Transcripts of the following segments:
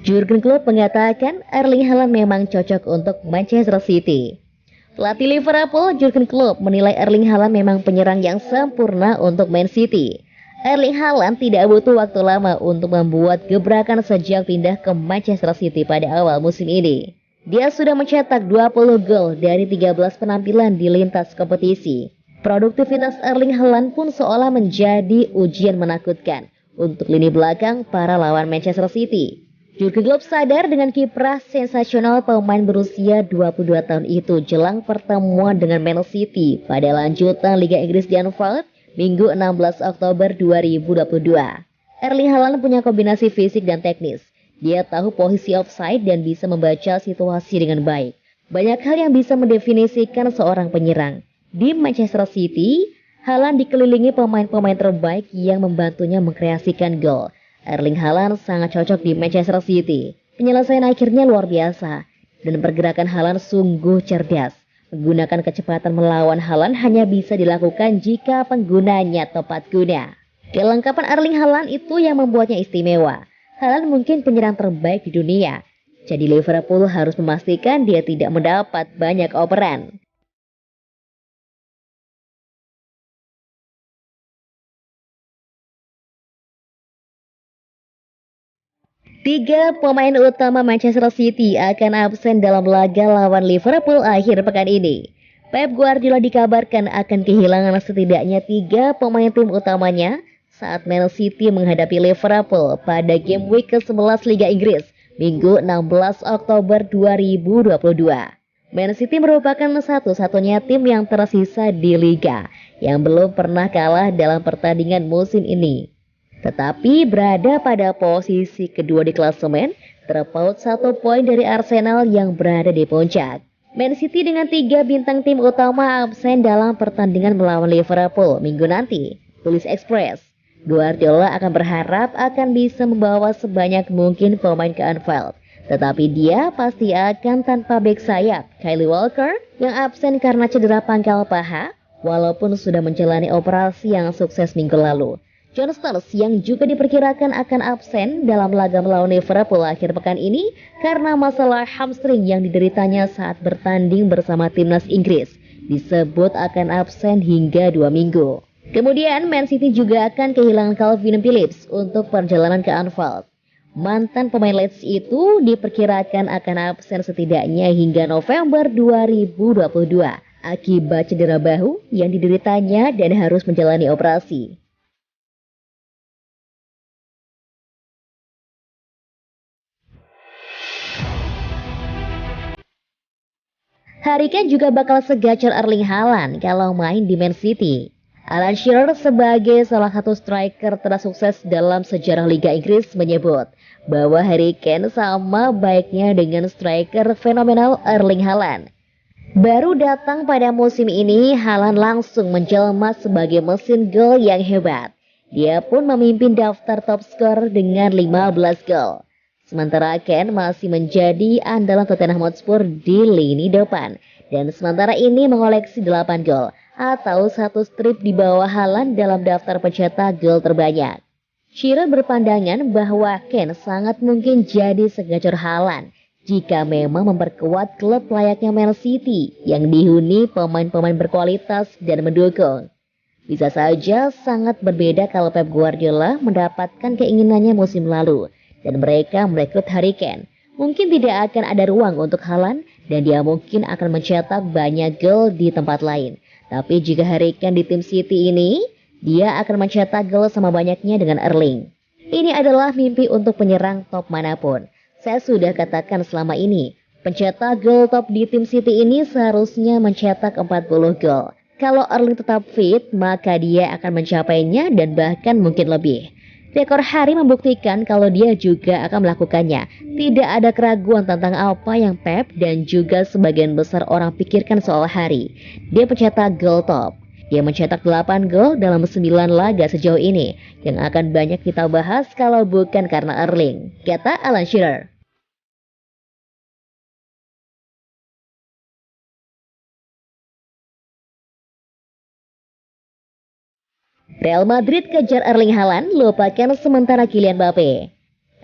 Jurgen Klopp mengatakan Erling Haaland memang cocok untuk Manchester City. Pelatih Liverpool Jurgen Klopp menilai Erling Haaland memang penyerang yang sempurna untuk Man City. Erling Haaland tidak butuh waktu lama untuk membuat gebrakan sejak pindah ke Manchester City pada awal musim ini. Dia sudah mencetak 20 gol dari 13 penampilan di lintas kompetisi. Produktivitas Erling Haaland pun seolah menjadi ujian menakutkan untuk lini belakang para lawan Manchester City. Jurgen Klopp sadar dengan kiprah sensasional pemain berusia 22 tahun itu jelang pertemuan dengan Man City pada lanjutan Liga Inggris di Anfield Minggu 16 Oktober 2022. Erling Haaland punya kombinasi fisik dan teknis. Dia tahu posisi offside dan bisa membaca situasi dengan baik. Banyak hal yang bisa mendefinisikan seorang penyerang. Di Manchester City, Haaland dikelilingi pemain-pemain terbaik yang membantunya mengkreasikan gol. Erling Haaland sangat cocok di Manchester City. Penyelesaian akhirnya luar biasa dan pergerakan Haaland sungguh cerdas. Menggunakan kecepatan melawan Haaland hanya bisa dilakukan jika penggunanya tepat guna. Kelengkapan Erling Haaland itu yang membuatnya istimewa. Haaland mungkin penyerang terbaik di dunia. Jadi Liverpool harus memastikan dia tidak mendapat banyak operan. Tiga pemain utama Manchester City akan absen dalam laga lawan Liverpool akhir pekan ini. Pep Guardiola dikabarkan akan kehilangan setidaknya tiga pemain tim utamanya saat Man City menghadapi Liverpool pada game week ke-11 Liga Inggris, Minggu 16 Oktober 2022. Man City merupakan satu-satunya tim yang tersisa di Liga yang belum pernah kalah dalam pertandingan musim ini. Tetapi berada pada posisi kedua di klasemen, terpaut 1 poin dari Arsenal yang berada di puncak. Man City dengan 3 bintang tim utama absen dalam pertandingan melawan Liverpool minggu nanti, tulis Express. Guardiola akan berharap akan bisa membawa sebanyak mungkin pemain ke Anfield. Tetapi dia pasti akan tanpa bek sayap Kyle Walker yang absen karena cedera pangkal paha, walaupun sudah menjalani operasi yang sukses minggu lalu. John Stones yang juga diperkirakan akan absen dalam laga melawan Liverpool akhir pekan ini karena masalah hamstring yang dideritanya saat bertanding bersama timnas Inggris disebut akan absen hingga 2 minggu. Kemudian Man City juga akan kehilangan Calvin Phillips untuk perjalanan ke Anfield. Mantan pemain Leeds itu diperkirakan akan absen setidaknya hingga November 2022 akibat cedera bahu yang dideritanya dan harus menjalani operasi. Harry Kane juga bakal segacor Erling Haaland kalau main di Man City. Alan Shearer sebagai salah satu striker tersukses dalam sejarah Liga Inggris menyebut bahwa Harry Kane sama baiknya dengan striker fenomenal Erling Haaland. Baru datang pada musim ini, Haaland langsung menjelma sebagai mesin gol yang hebat. Dia pun memimpin daftar top skor dengan 15 gol. Sementara Kane masih menjadi andalan Tottenham Hotspur di lini depan. Dan sementara ini mengoleksi 8 gol atau 1 strip di bawah Haaland dalam daftar pencetak gol terbanyak. Shearer berpandangan bahwa Kane sangat mungkin jadi segacor Haaland jika memang memperkuat klub layaknya Man City yang dihuni pemain-pemain berkualitas dan mendukung. Bisa saja sangat berbeda kalau Pep Guardiola mendapatkan keinginannya musim lalu dan mereka merekrut Harry Kane. Mungkin tidak akan ada ruang untuk Haaland dan dia mungkin akan mencetak banyak gol di tempat lain. Tapi jika Harry Kane di tim City ini, dia akan mencetak gol sama banyaknya dengan Erling. Ini adalah mimpi untuk penyerang top manapun. Saya sudah katakan selama ini, pencetak gol top di tim City ini seharusnya mencetak 40 gol. Kalau Erling tetap fit, maka dia akan mencapainya dan bahkan mungkin lebih. Rekor Harry membuktikan kalau dia juga akan melakukannya. Tidak ada keraguan tentang apa yang Pep dan juga sebagian besar orang pikirkan soal Harry. Dia pencetak gol top. Dia mencetak 8 gol dalam 9 laga sejauh ini, yang akan banyak kita bahas kalau bukan karena Erling, kata Alan Shearer. Real Madrid kejar Erling Haaland, lupakan sementara Kylian Mbappe.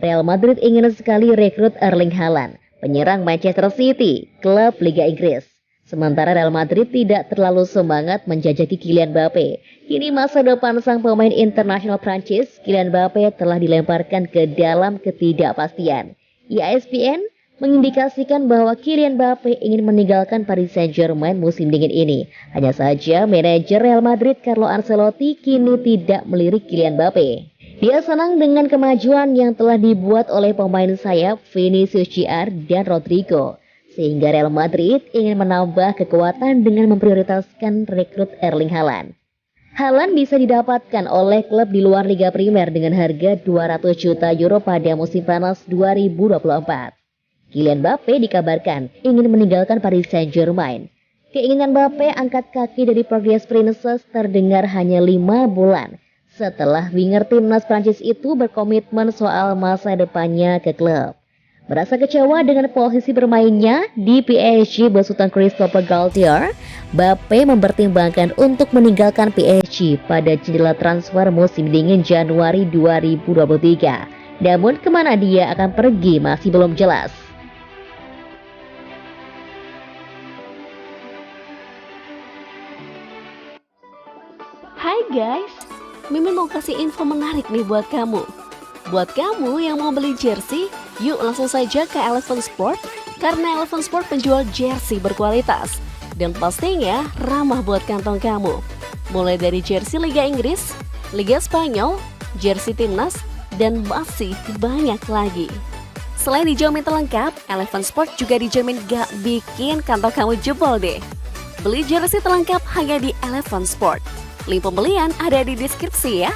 Real Madrid ingin sekali rekrut Erling Haaland, penyerang Manchester City, klub Liga Inggris. Sementara Real Madrid tidak terlalu semangat menjajaki Kylian Mbappe. Kini masa depan sang pemain internasional Prancis, Kylian Mbappe, telah dilemparkan ke dalam ketidakpastian. ESPN mengindikasikan bahwa Kylian Mbappe ingin meninggalkan Paris Saint-Germain musim dingin ini. Hanya saja manajer Real Madrid Carlo Ancelotti kini tidak melirik Kylian Mbappe. Dia senang dengan kemajuan yang telah dibuat oleh pemain sayap Vinicius Jr. dan Rodrigo, sehingga Real Madrid ingin menambah kekuatan dengan memprioritaskan rekrut Erling Haaland. Haaland bisa didapatkan oleh klub di luar Liga Primer dengan harga 200 juta euro pada musim panas 2024. Kylian Mbappe dikabarkan ingin meninggalkan Paris Saint-Germain. Keinginan Mbappe angkat kaki dari Progress Princess terdengar hanya 5 bulan setelah winger timnas Prancis itu berkomitmen soal masa depannya ke klub. Merasa kecewa dengan posisi bermainnya di PSG besutan Christophe Galtier, Mbappe mempertimbangkan untuk meninggalkan PSG pada jendela transfer musim dingin Januari 2023. Namun kemana dia akan pergi masih belum jelas. Hai guys, Mimin mau kasih info menarik nih buat kamu. Buat kamu yang mau beli jersey, yuk langsung saja ke Eleven Sport, karena Eleven Sport penjual jersey berkualitas dan pastinya ramah buat kantong kamu. Mulai dari jersey Liga Inggris, Liga Spanyol, jersey timnas, dan masih banyak lagi. Selain dijamin terlengkap, Eleven Sport juga dijamin gak bikin kantong kamu jebol deh. Beli jersey terlengkap hanya di Eleven Sport. Link pembelian ada di deskripsi ya.